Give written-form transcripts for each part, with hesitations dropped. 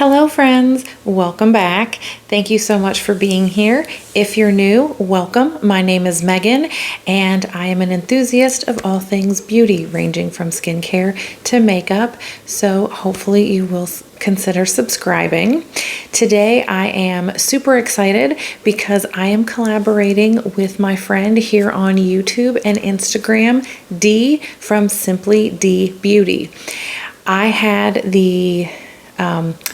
Hello friends, welcome back. Thank you so much for being here. If you're new, welcome. My name is Megan and I am an enthusiast of all things beauty, ranging from skincare to makeup. So hopefully you will consider subscribing. Today I am super excited because I am collaborating with my friend here on YouTube and Instagram, Dee from SimplyDee Beauty. I had the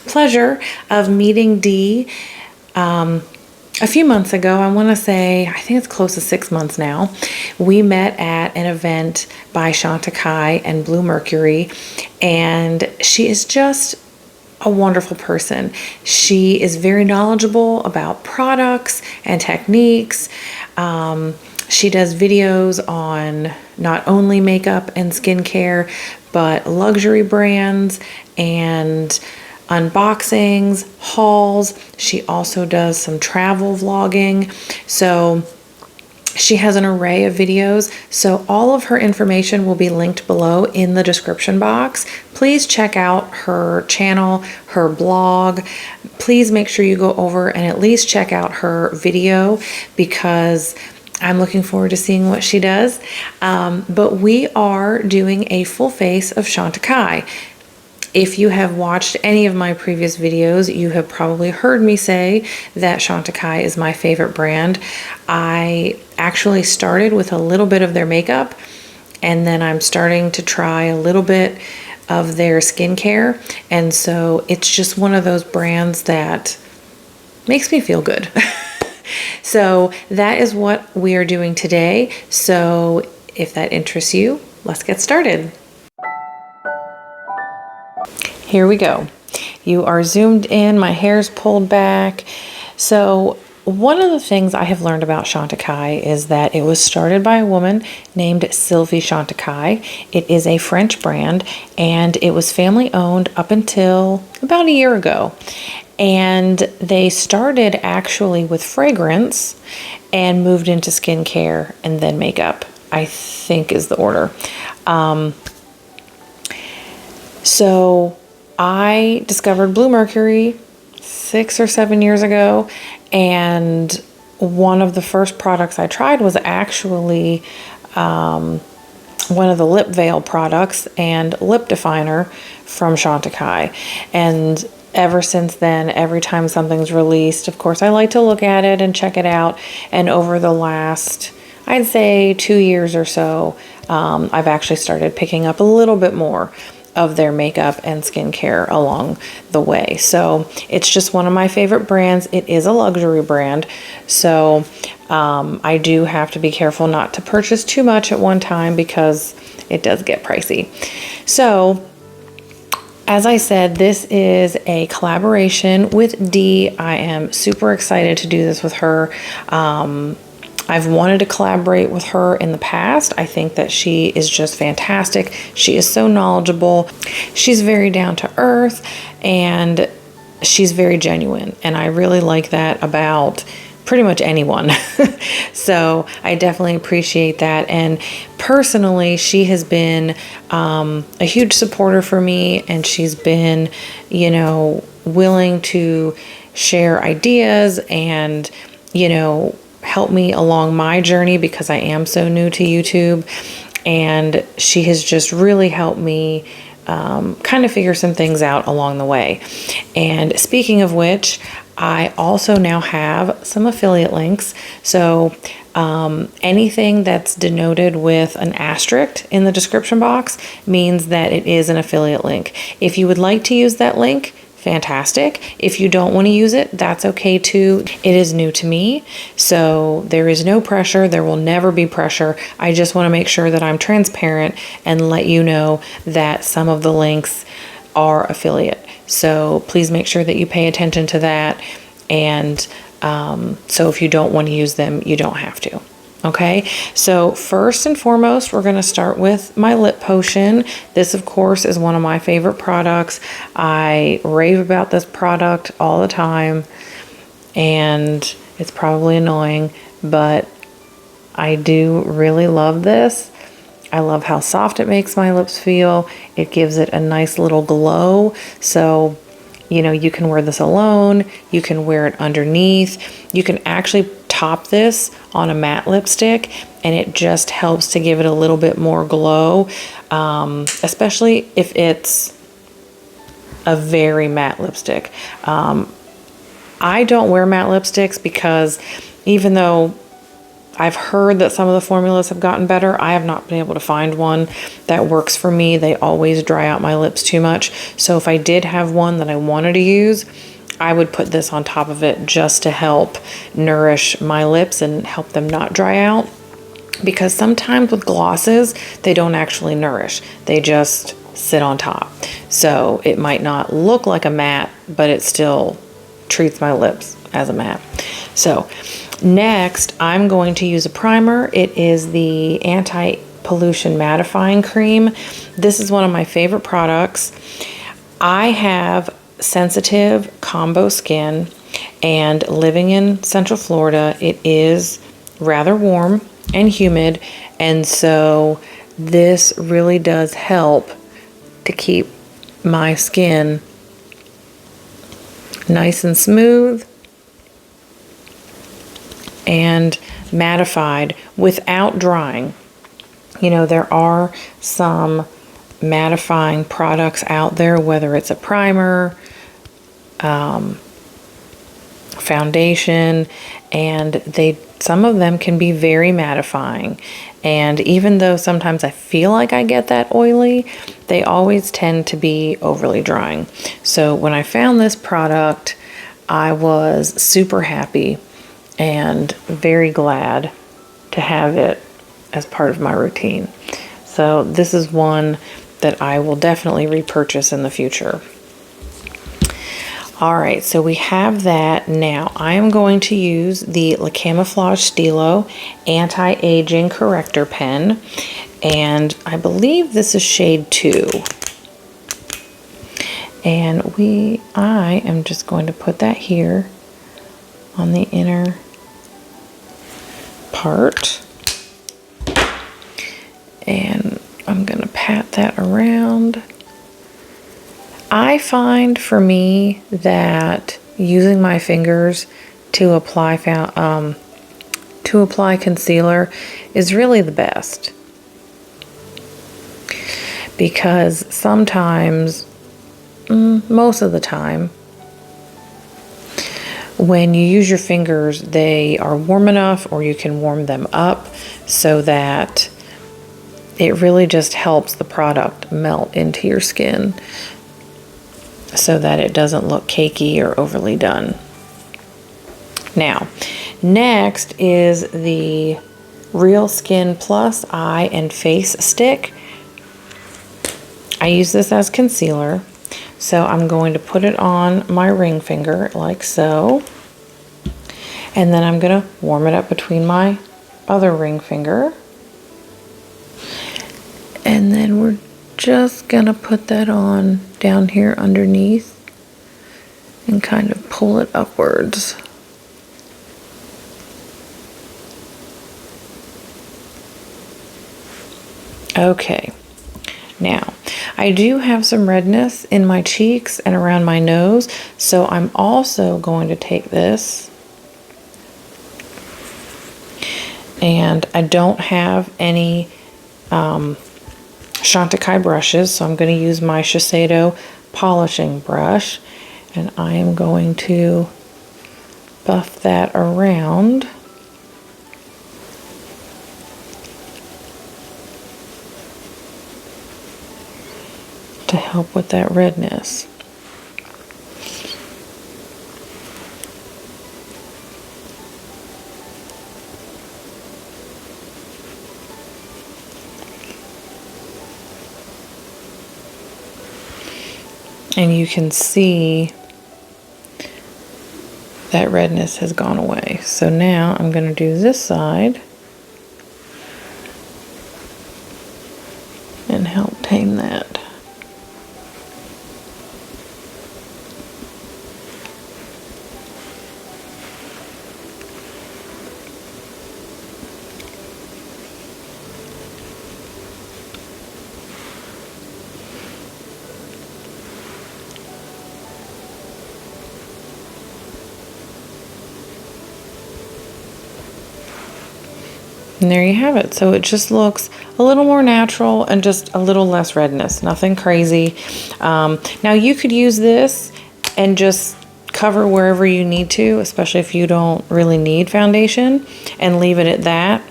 pleasure of meeting Dee a few months ago. I want to say, I think it's close to 6 months now. We met at an event by Chantecaille and Blue Mercury, and she is just a wonderful person. She is very knowledgeable about products and techniques. She does videos on not only makeup and skincare, but luxury brands and unboxings, hauls. She also does some travel vlogging. So she has an array of videos. So all of her information will be linked below in the description box. Please check out her channel, her blog. Please make sure you go over and at least check out her video because I'm looking forward to seeing what she does. But we are doing a full face of Chantecaille. If you have watched any of my previous videos, you have probably heard me say that Chantecaille is my favorite brand. I actually started with a little bit of their makeup, and then I'm starting to try a little bit of their skincare. And so it's just one of those brands that makes me feel good. So that is what we are doing today. So if that interests you, let's get started. Here we go. You are zoomed in, my hair's pulled back. So one of the things I have learned about Chantecaille is that it was started by a woman named Sylvie Chantecaille. It is a French brand and it was family owned up until about a year ago. And they started actually with fragrance and moved into skincare and then makeup, I think is the order. So I discovered Blue Mercury 6 or 7 years ago, and one of the first products I tried was actually one of the lip veil products and lip definer from Chantecaille. And ever since then, every time something's released, of course, I like to look at it and check it out. And over the last, I'd say 2 years or so, I've actually started picking up a little bit more of their makeup and skincare along the way. So it's just one of my favorite brands. It is a luxury brand. So I do have to be careful not to purchase too much at one time because it does get pricey. So as I said, this is a collaboration with Dee. I am super excited to do this with her. I've wanted to collaborate with her in the past. I think that she is just fantastic. She is so knowledgeable. She's very down to earth and she's very genuine. And I really like that about pretty much anyone. So I definitely appreciate that. And personally, she has been a huge supporter for me, and she's been, you know, willing to share ideas and, you know, help me along my journey because I am so new to YouTube. And she has just really helped me kind of figure some things out along the way. And speaking of which, I also now have some affiliate links. So anything that's denoted with an asterisk in the description box means that it is an affiliate link. If you would like to use that link, fantastic. If you don't want to use it, that's okay too. It is new to me, so there is no pressure. There will never be pressure. I just want to make sure that I'm transparent and let you know that some of the links are affiliate. So please make sure that you pay attention to that. And so if you don't want to use them, you don't have to. Okay, so first and foremost, we're going to start with my lip potion. This, of course, is one of my favorite products. I rave about this product all the time, and it's probably annoying, but I do really love this. I love how soft it makes my lips feel. It gives it a nice little glow. So You know, you can wear this alone, you can wear it underneath, you can actually top this on a matte lipstick, and it just helps to give it a little bit more glow, especially if it's a very matte lipstick. I don't wear matte lipsticks because even though I've heard that some of the formulas have gotten better, I have not been able to find one that works for me. They always dry out my lips too much. So if I did have one that I wanted to use, I would put this on top of it just to help nourish my lips and help them not dry out. Because sometimes with glosses, they don't actually nourish. They just sit on top. So it might not look like a matte, but it still treats my lips as a matte. So next, I'm going to use a primer. It is the Anti-Pollution Mattifying Cream. This is one of my favorite products. I have sensitive combo skin, and living in Central Florida, it is rather warm and humid, and so this really does help to keep my skin nice and smooth and mattified without drying. You know, there are some mattifying products out there, whether it's a primer, foundation, and some of them can be very mattifying. And even though sometimes I feel like I get that oily, they always tend to be overly drying. So when I found this product, I was super happy and very glad to have it as part of my routine. So this is one that I will definitely repurchase in the future. All right, so we have that. Now I am going to use the Le Camouflage Stilo Anti-Aging Corrector Pen, and I believe this is shade 2. And I am just going to put that here on the inner part, and I'm going to pat that around. I find for me that using my fingers to apply concealer is really the best, because sometimes, most of the time, when you use your fingers, they are warm enough, or you can warm them up so that it really just helps the product melt into your skin, so that it doesn't look cakey or overly done. Now, next is the Real Skin Plus Eye and Face Stick. I use this as concealer, so I'm going to put it on my ring finger like so, and then I'm going to warm it up between my other ring finger, and then we're just gonna put that on down here underneath and kind of pull it upwards. Okay, now I do have some redness in my cheeks and around my nose, so I'm also going to take this, and I don't have any Chantecaille brushes, so I'm going to use my Shiseido polishing brush, and I am going to buff that around to help with that redness. And you can see that redness has gone away. So now I'm going to do this side and help tame that. And there you have it. So it just looks a little more natural and just a little less redness. Nothing crazy. Now you could use this and just cover wherever you need to, especially if you don't really need foundation, and leave it at that.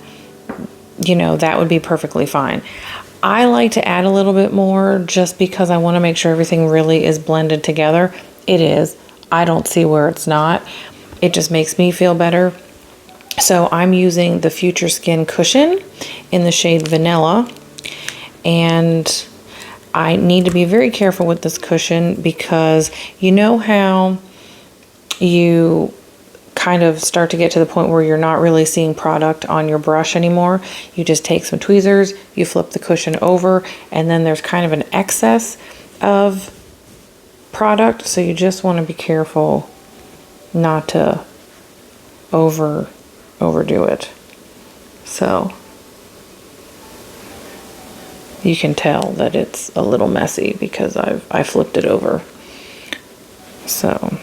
You know, that would be perfectly fine. I like to add a little bit more just because I want to make sure everything really is blended together. It is. I don't see where it's not. It just makes me feel better. So I'm using the Future Skin Cushion in the shade Vanilla, and I need to be very careful with this cushion because you know how you kind of start to get to the point where you're not really seeing product on your brush anymore. You just take some tweezers, you flip the cushion over, and then there's kind of an excess of product, so you just want to be careful not to overdo it. So you can tell that it's a little messy because I flipped it over. So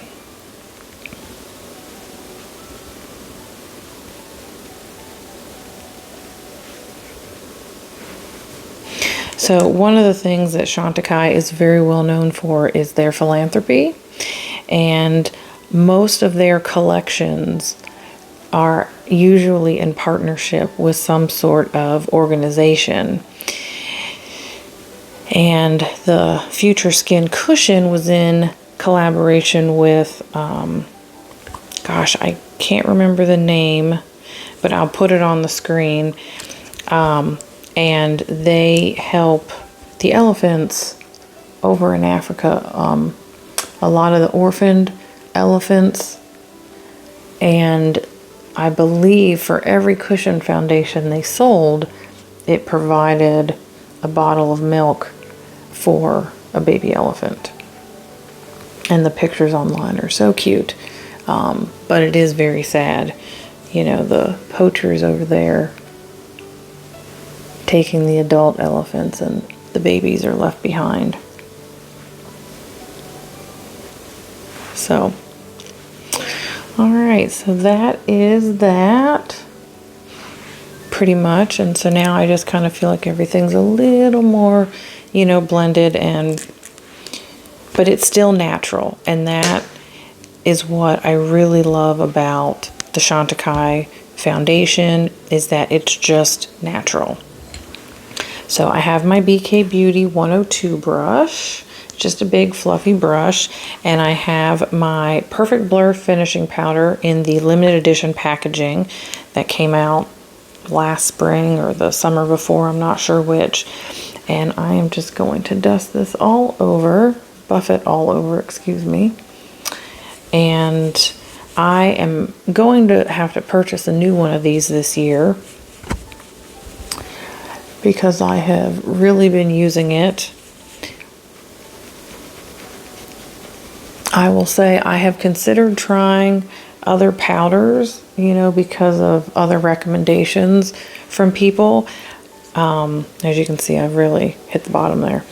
one of the things that Chantecaille is very well known for is their philanthropy, and most of their collections are usually in partnership with some sort of organization. And the Future Skin Cushion was in collaboration with, gosh, I can't remember the name, but I'll put it on the screen. And they help the elephants over in Africa, a lot of the orphaned elephants. And I believe for every cushion foundation they sold, it provided a bottle of milk for a baby elephant. And the pictures online are so cute, but it is very sad. You know, the poachers over there taking the adult elephants and the babies are left behind. So, alright, so that is that pretty much. And so now I just kind of feel like everything's a little more, you know, blended, but it's still natural. And that is what I really love about the Chantecaille foundation, is that it's just natural. So I have my BK Beauty 102 brush, just a big fluffy brush, and I have my Perfect Blur finishing powder in the limited edition packaging that came out last spring or the summer before, I'm not sure which. And I am just going to dust this all over, buff it all over, excuse me. And I am going to have to purchase a new one of these this year, because I have really been using it. I will say I have considered trying other powders, you know, because of other recommendations from people. As you can see, I've really hit the bottom there.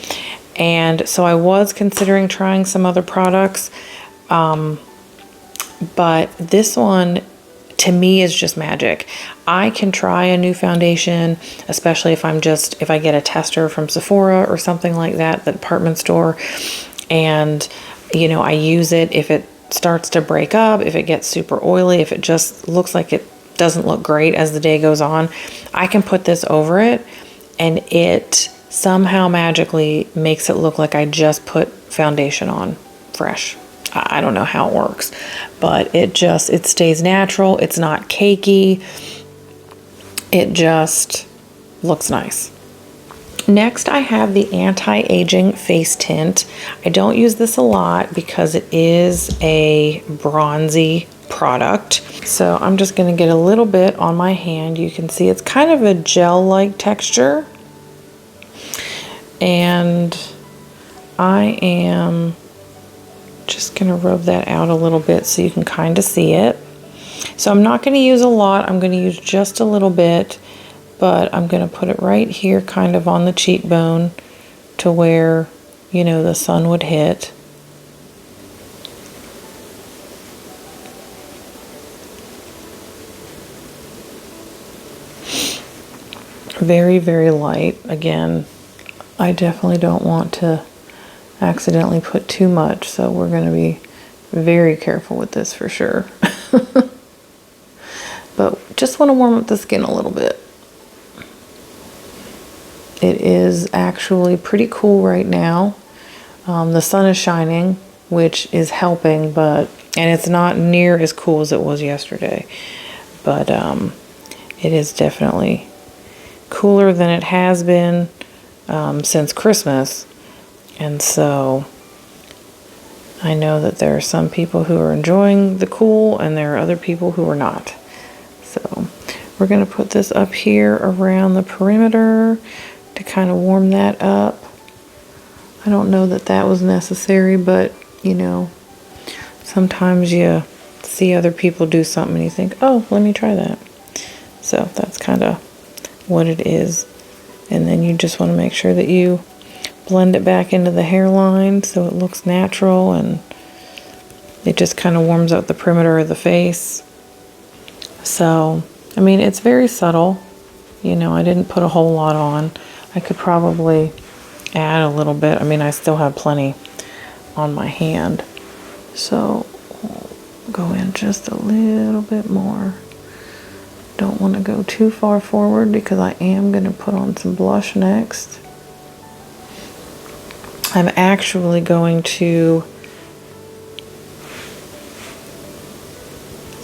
And so I was considering trying some other products, but this one to me is just magic. I can try a new foundation, especially if I get a tester from Sephora or something like that, the department store, and you know, I use it. If it starts to break up, if it gets super oily, if it just looks like it doesn't look great as the day goes on, I can put this over it and it somehow magically makes it look like I just put foundation on fresh. I don't know how it works, but it stays natural. It's not cakey. It just looks nice. Next, I have the anti-aging face tint. I don't use this a lot because it is a bronzy product. So I'm just going to get a little bit on my hand. You can see it's kind of a gel-like texture. And I am just going to rub that out a little bit so you can kind of see it. So I'm not going to use a lot. I'm going to use just a little bit, but I'm going to put it right here kind of on the cheekbone to where, you know, the sun would hit. Very, very light. Again, I definitely don't want to accidentally put too much, so we're going to be very careful with this for sure. But just want to warm up the skin a little bit. It is actually pretty cool right now. The sun is shining, which is helping, and it's not near as cool as it was yesterday. But it is definitely cooler than it has been since Christmas. And so I know that there are some people who are enjoying the cool and there are other people who are not. So we're going to put this up here around the perimeter to kind of warm that up. I don't know that that was necessary, but you know, sometimes you see other people do something and you think, oh, let me try that. So that's kind of what it is. And then you just want to make sure that you blend it back into the hairline so it looks natural, and it just kind of warms up the perimeter of the face. So, I mean, it's very subtle. You know, I didn't put a whole lot on. I could probably add a little bit. I mean, I still have plenty on my hand. So, we'll go in just a little bit more. Don't want to go too far forward because I am going to put on some blush next. I'm actually going to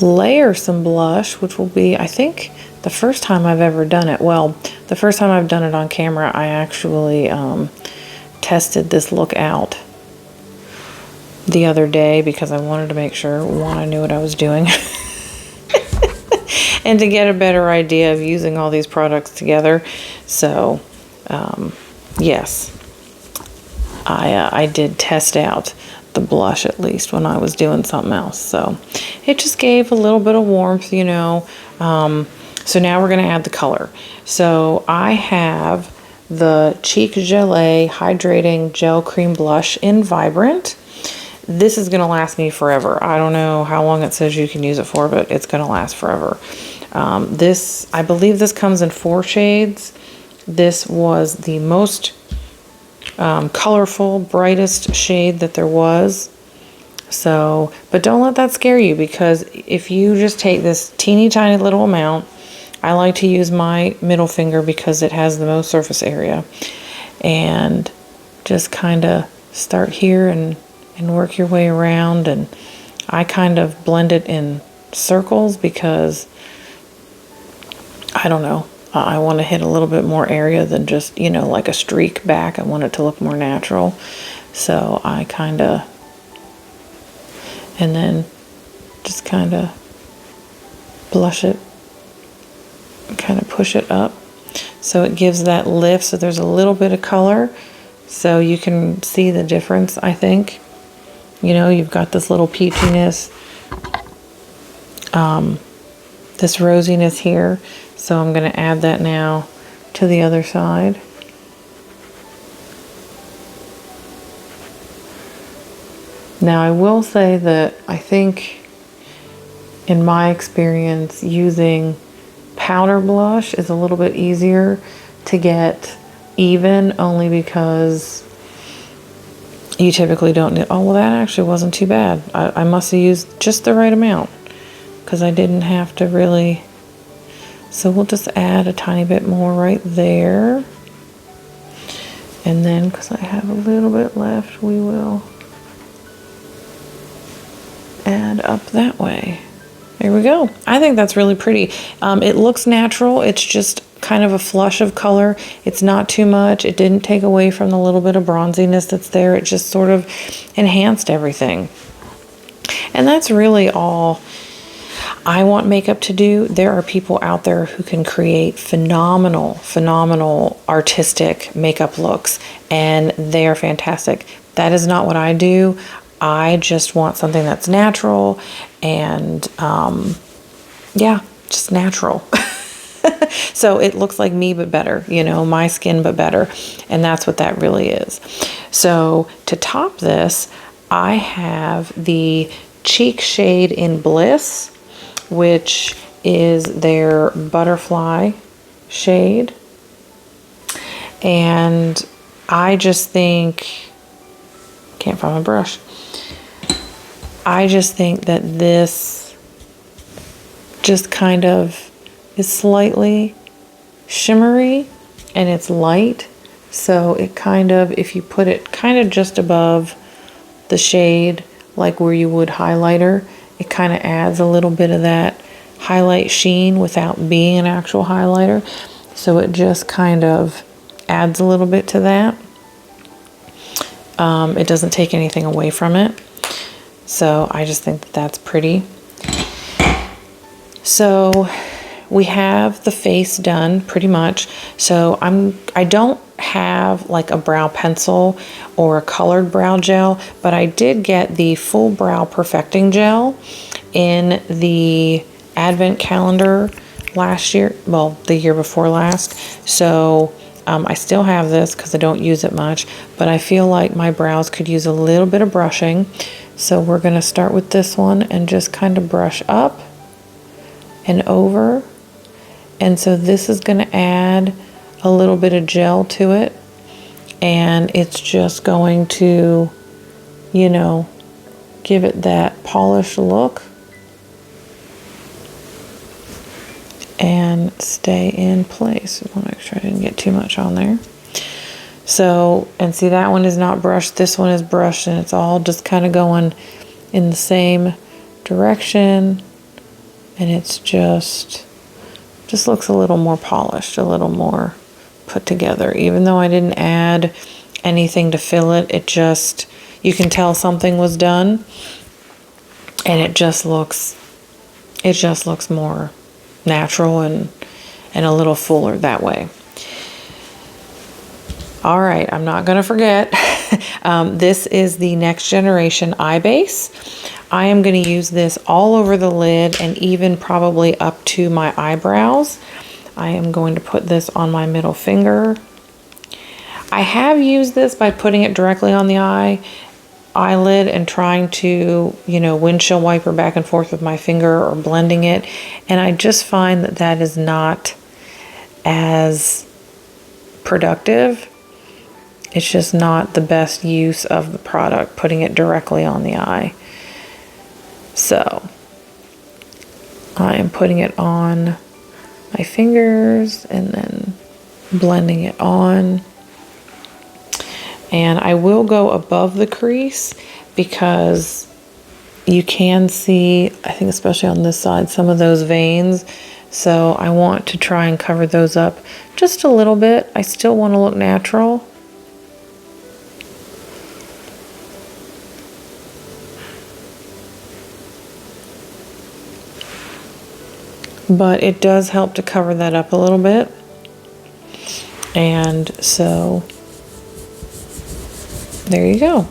layer some blush, which will be, I think, the first time I've ever done it. Well, the first time I've done it on camera, I actually tested this look out the other day because I wanted to make sure, one, I knew what I was doing. And to get a better idea of using all these products together. So, yes, I did test out the blush at least when I was doing something else. So it just gave a little bit of warmth, you know. So now we're going to add the color. So I have the Cheek Gelée Hydrating Gel Cream Blush in Vibrant. This is going to last me forever. I don't know how long it says you can use it for, but it's going to last forever. I believe this comes in 4 shades. This was the most colorful, brightest shade that there was. So, but don't let that scare you, because if you just take this teeny tiny little amount, I like to use my middle finger because it has the most surface area, and just kind of start here and work your way around. And I kind of blend it in circles because I don't know, I want to hit a little bit more area than just, you know, like a streak back. I want it to look more natural. So I kind of, and then just kind of blush it, kind of push it up so it gives that lift. So there's a little bit of color, so you can see the difference, I think. You know, you've got this little peachiness, this rosiness here. So I'm going to add that now to the other side. Now I will say that I think, in my experience, using powder blush is a little bit easier to get even, only because you typically don't need, oh, well, that actually wasn't too bad. I must have used just the right amount because I didn't have to really. So we'll just add a tiny bit more right there. And then, because I have a little bit left, we will add up that way. There we go. I think that's really pretty. It looks natural. It's just kind of a flush of color. It's not too much. It didn't take away from the little bit of bronziness that's there. It just sort of enhanced everything. And that's really all I want makeup to do. There are people out there who can create phenomenal artistic makeup looks, and they are fantastic. That is not what I do. I just want something that's natural and, yeah, just natural. So it looks like me, but better, you know, my skin, but better. And that's what that really is. So to top this, I have the Cheek Shade in Bliss, which is their butterfly shade. And I just think, can't find my brush. I just think that this just kind of is slightly shimmery and it's light. So it kind of, if you put it kind of just above the shade, like where you would highlighter, it kind of adds a little bit of that highlight sheen without being an actual highlighter. So it just kind of adds a little bit to that. It doesn't take anything away from it. So I just think that that's pretty. So we have the face done pretty much. So I don't have like a brow pencil or a colored brow gel, but I did get the full brow perfecting gel in the advent calendar last year, well, the year before last. So I still have this because I don't use it much, but I feel like my brows could use a little bit of brushing. So we're going to start with this one and just kind of brush up and over. And so this is going to add a little bit of gel to it, and it's just going to, you know, give it that polished look and stay in place. I want to make sure I didn't get too much on there. So, and see, that one is not brushed, this one is brushed, and it's all just kind of going in the same direction, and it's just looks a little more polished, a little more put together. Even though I didn't add anything to fill it, it just, you can tell something was done, and it just looks more natural and a little fuller that way. All right, I'm not gonna forget. This is the Next Generation Eye Base. I am going to use this all over the lid and even probably up to my eyebrows. I am going to put this on my middle finger. I have used this by putting it directly on the eyelid and trying to, you know, windshield wiper back and forth with my finger or blending it. And I just find that that is not as productive. It's just not the best use of the product, putting it directly on the eye. So I am putting it on my fingers and then blending it on. And I will go above the crease because you can see, I think especially on this side, some of those veins. So I want to try and cover those up just a little bit. I still want to look natural. But it does help to cover that up a little bit. And so there you go.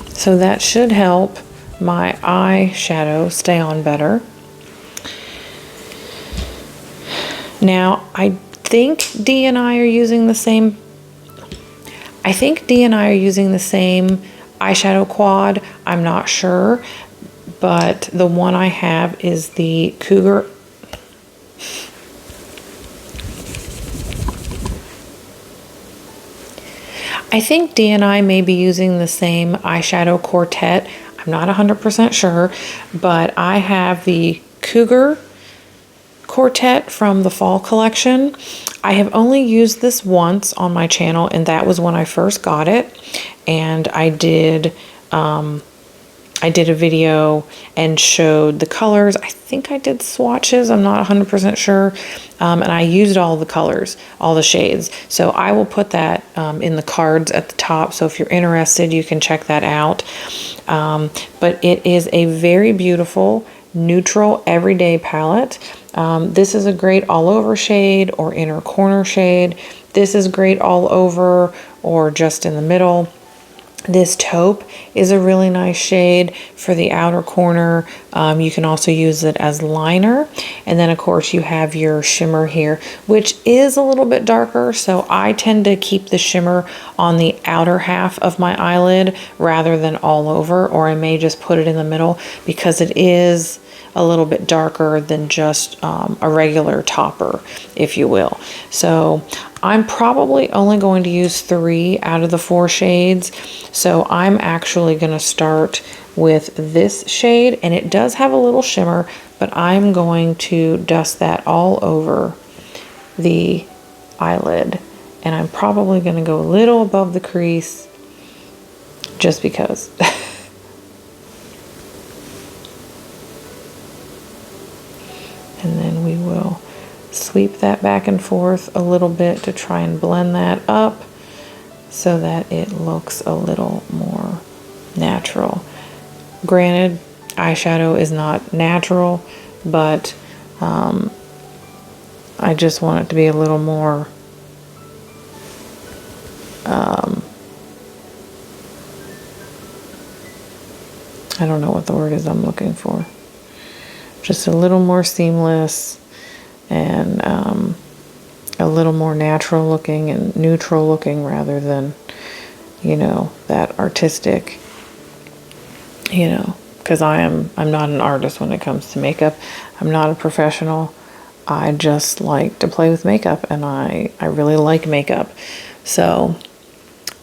So that should help my eyeshadow stay on better. Now, I think Dee and I are using the same eyeshadow quad. I'm not sure, but the one I have is the Cougar. I think Dee and I may be using the same eyeshadow quartet. I'm not 100% sure, but I have the Cougar quartet from the fall collection. I have only used this once on my channel, and that was when I first got it. And I did a video and showed the colors. I think I did swatches, I'm not 100% sure. And I used all the colors, all the shades. So I will put that in the cards at the top. So if you're interested, you can check that out. But it is a very beautiful, neutral, everyday palette. This is a great all over shade or inner corner shade. This is great all over or just in the middle. This taupe is a really nice shade for the outer corner. You can also use it as liner. And then of course you have your shimmer here, which is a little bit darker. So I tend to keep the shimmer on the outer half of my eyelid rather than all over, or I may just put it in the middle because it is a little bit darker than just a regular topper, if you will. So I'm probably only going to use 3 out of the 4 shades. So I'm actually going to start with this shade, and it does have a little shimmer, but I'm going to dust that all over the eyelid. And I'm probably going to go a little above the crease just because. And then we will sweep that back and forth a little bit to try and blend that up so that it looks a little more natural. Granted, eyeshadow is not natural, but I just want it to be a little more I don't know what the word is I'm looking for. Just a little more seamless and a little more natural looking and neutral looking rather than, you know, that artistic, you know, because I'm not an artist when it comes to makeup. I'm not a professional. I just like to play with makeup, and I really like makeup. So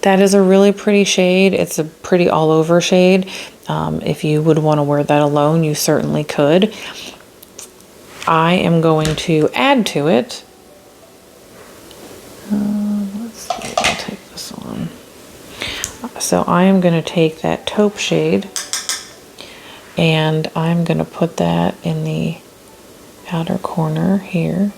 that is a really pretty shade. It's a pretty all over shade. If you would want to wear that alone, you certainly could. I am going to add to it. Let's see, I'll take this on. So I am going to take that taupe shade, and I'm going to put that in the outer corner here.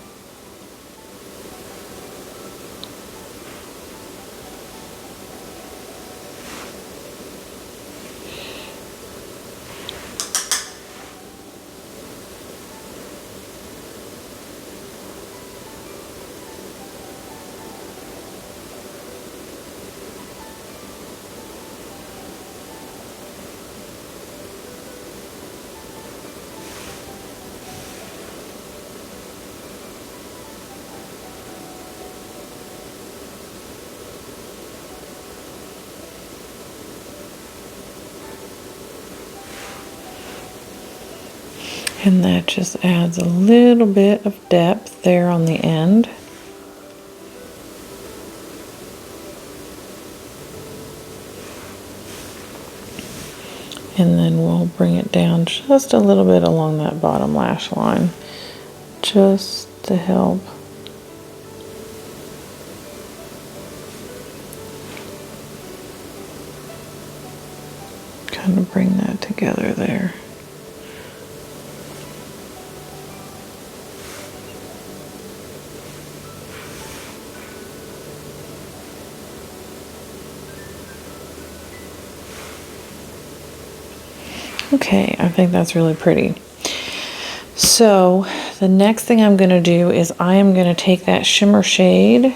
And that just adds a little bit of depth there on the end. And then we'll bring it down just a little bit along that bottom lash line, just to help. Kind of bring that together there. Okay, I think that's really pretty. So the next thing I'm going to do is I am going to take that shimmer shade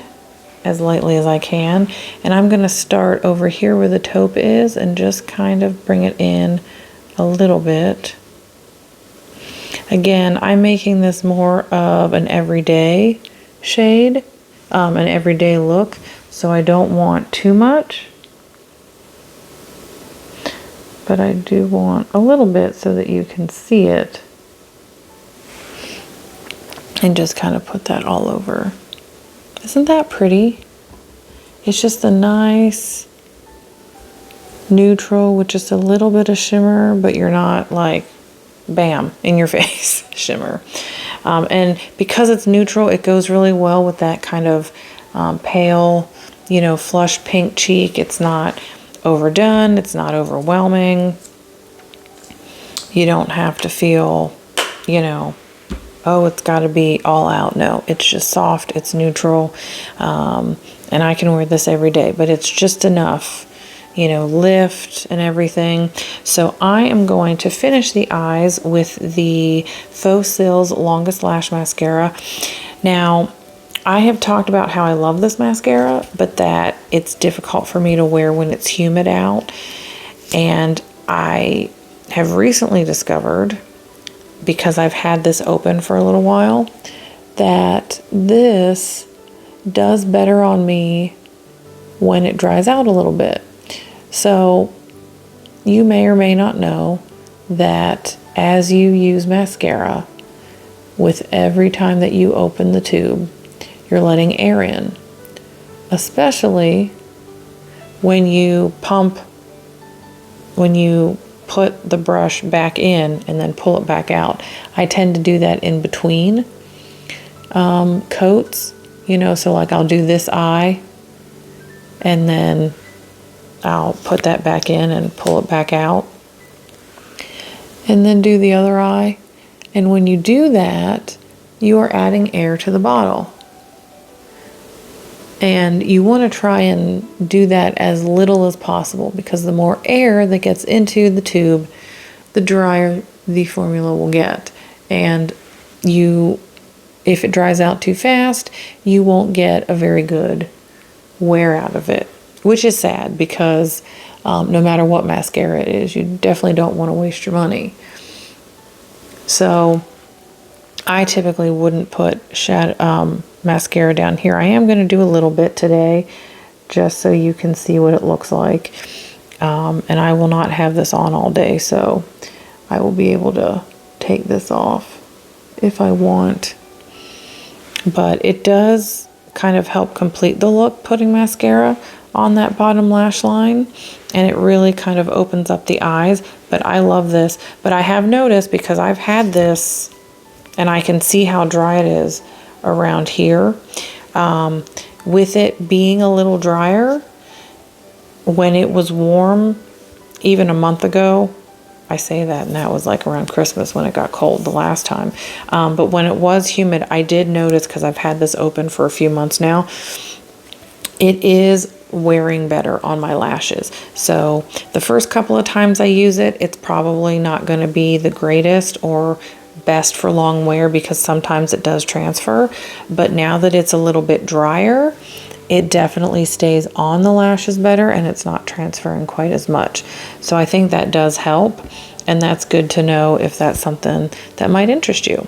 as lightly as I can, and I'm going to start over here where the taupe is and just kind of bring it in a little bit. Again, I'm making this more of an everyday shade, an everyday look, so I don't want too much. But I do want a little bit so that you can see it. And just kind of put that all over. Isn't that pretty? It's just a nice neutral with just a little bit of shimmer, but you're not like, bam, in your face shimmer. And because it's neutral, it goes really well with that kind of pale, you know, flush pink cheek. It's not overdone, it's not overwhelming. You don't have to feel, you know, oh, it's got to be all out. No, it's just soft, it's neutral, and I can wear this every day, but it's just enough, you know, lift and everything. So I am going to finish the eyes with the Faux Cils Longest Lash Mascara. Now, I have talked about how I love this mascara, but that it's difficult for me to wear when it's humid out. And I have recently discovered, because I've had this open for a little while, that this does better on me when it dries out a little bit. So you may or may not know that as you use mascara, with every time that you open the tube, you're letting air in. especially when you put the brush back in and then pull it back out. I tend to do that in between coats, so like I'll do this eye and then I'll put that back in and pull it back out and then do the other eye. And when you do that, you are adding air to the bottle. And you want to try and do that as little as possible, because the more air that gets into the tube, the drier the formula will get. And if it dries out too fast, you won't get a very good wear out of it, which is sad, because no matter what mascara it is, you definitely don't want to waste your money. So I typically wouldn't put mascara down here. I am going to do a little bit today just so you can see what it looks like. And I will not have this on all day, so I will be able to take this off if I want. But it does kind of help complete the look, putting mascara on that bottom lash line, and it really kind of opens up the eyes. But I love this. But I have noticed, because I've had this and I can see how dry it is around here, with it being a little drier, when it was warm even a month ago, I say that, and that was like around Christmas when it got cold the last time, but when it was humid, I did notice, because I've had this open for a few months now, it is wearing better on my lashes. So the first couple of times I use it, it's probably not going to be the greatest or best for long wear, because sometimes it does transfer. But now that it's a little bit drier, it definitely stays on the lashes better, and it's not transferring quite as much. So I think that does help, and that's good to know if that's something that might interest you.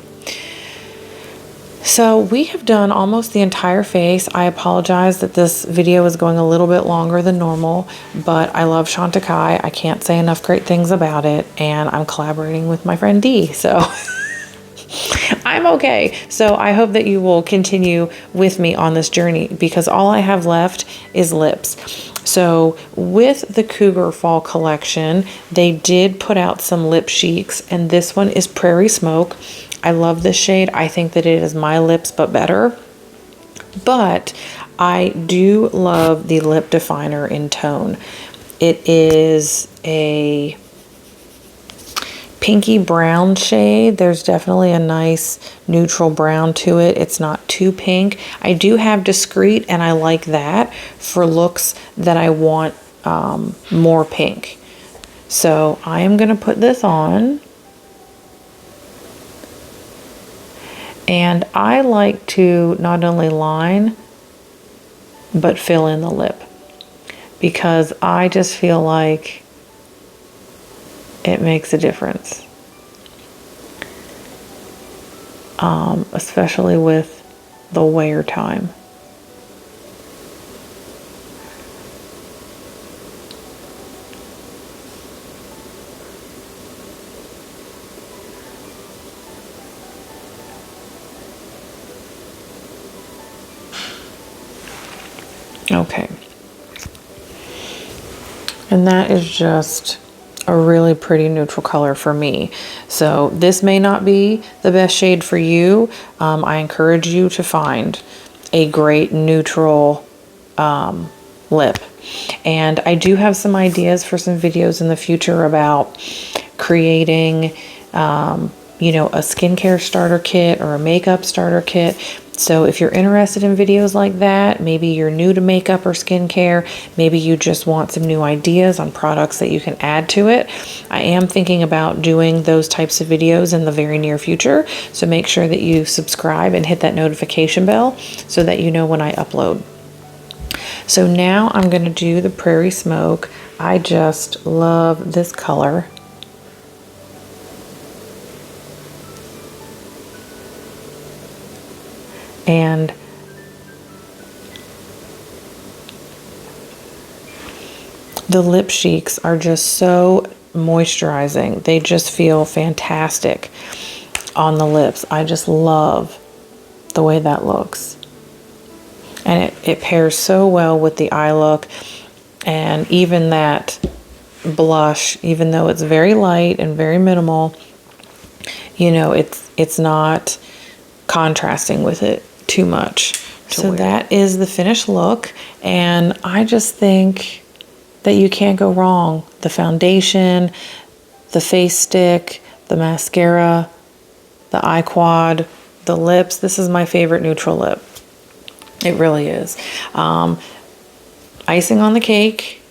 So we have done almost the entire face. I apologize that this video is going a little bit longer than normal, but I love Chantecaille. I can't say enough great things about it, and I'm collaborating with my friend Dee, so I'm okay. So I hope that you will continue with me on this journey, because all I have left is lips. So with the Cougar Fall collection, they did put out some lip cheeks, and this one is Prairie Smoke. I love this shade. I think that it is my lips, but better. But I do love the lip definer in Tone. It is a pinky brown shade. There's definitely a nice neutral brown to it. It's not too pink. I do have Discreet, and I like that for looks that I want more pink. So I am going to put this on. And I like to not only line, but fill in the lip, because I just feel like it makes a difference. Especially with the wear time. Okay. And that is just a really pretty neutral color for me. So this may not be the best shade for you. I encourage you to find a great neutral lip. And I do have some ideas for some videos in the future about creating, a skincare starter kit or a makeup starter kit. So if you're interested in videos like that, maybe you're new to makeup or skincare, maybe you just want some new ideas on products that you can add to it, I am thinking about doing those types of videos in the very near future. So make sure that you subscribe and hit that notification bell so that you know when I upload. So now I'm going to do the Prairie Smoke. I just love this color. And the lip cheeks are just so moisturizing. They just feel fantastic on the lips. I just love the way that looks. And it pairs so well with the eye look. And even that blush, even though it's very light and very minimal, you know, it's not contrasting with it too much. So that is the finished look, and I just think that you can't go wrong. The foundation, the face stick, the mascara, the eye quad, the lips. This is my favorite neutral lip. It really is. Icing on the cake,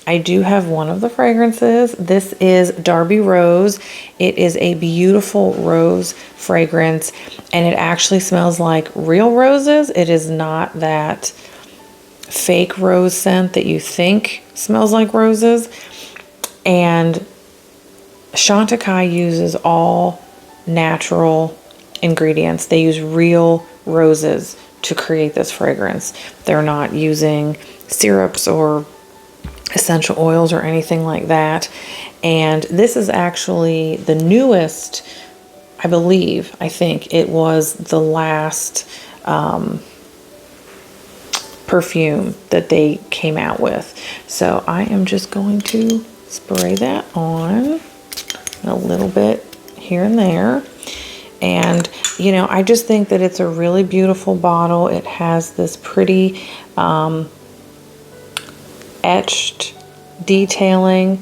I do have one of the fragrances. This is Darby Rose. It is a beautiful rose fragrance, and it actually smells like real roses. It is not that fake rose scent that you think smells like roses. And Chantecaille uses all natural ingredients. They use real roses to create this fragrance. They're not using syrups or essential oils or anything like that. And this is actually the newest, I believe, I think it was the last perfume that they came out with. So I am just going to spray that on a little bit here and there. And, you know, I just think that it's a really beautiful bottle. It has this pretty etched detailing,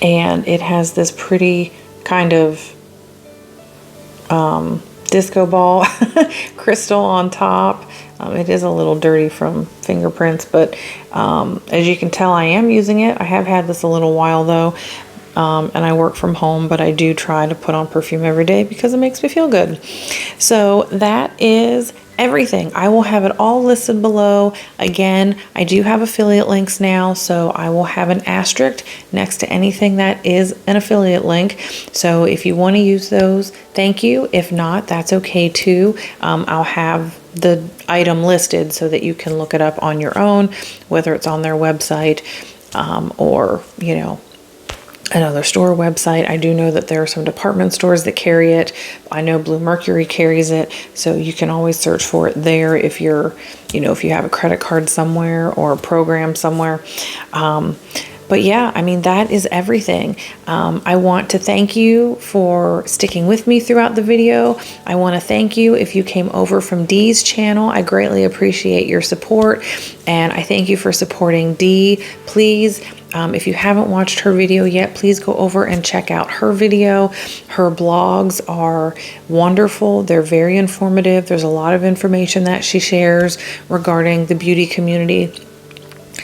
and it has this pretty kind of disco ball crystal on top. It is a little dirty from fingerprints, but as you can tell, I am using it. I have had this a little while though, and I work from home, but I do try to put on perfume every day because it makes me feel good. So that is everything. I will have it all listed below. Again, I do have affiliate links now, so I will have an asterisk next to anything that is an affiliate link. So if you want to use those, thank you. If not, that's okay too. I'll have the item listed so that you can look it up on your own, whether it's on their website or, you know, another store website. I do know that there are some department stores that carry it. I know Blue Mercury carries it, so you can always search for it there if you're, you know, if you have a credit card somewhere or a program somewhere. But yeah, I mean, that is everything. I want to thank you for sticking with me throughout the video. I want to thank you if you came over from Dee's channel. I greatly appreciate your support, and I thank you for supporting Dee. Please, if you haven't watched her video yet, please go over and check out her video. Her blogs are wonderful. They're very informative. There's a lot of information that she shares regarding the beauty community.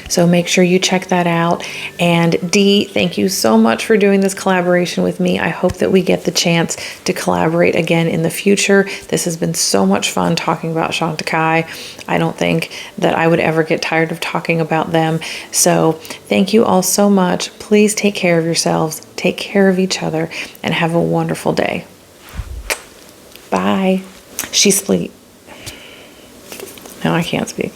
So make sure you check that out. And Dee, thank you so much for doing this collaboration with me. I hope that we get the chance to collaborate again in the future. This has been so much fun talking about Chantecaille. I don't think that I would ever get tired of talking about them. So thank you all so much. Please take care of yourselves, take care of each other, and have a wonderful day. Bye. She's asleep. No, I can't speak.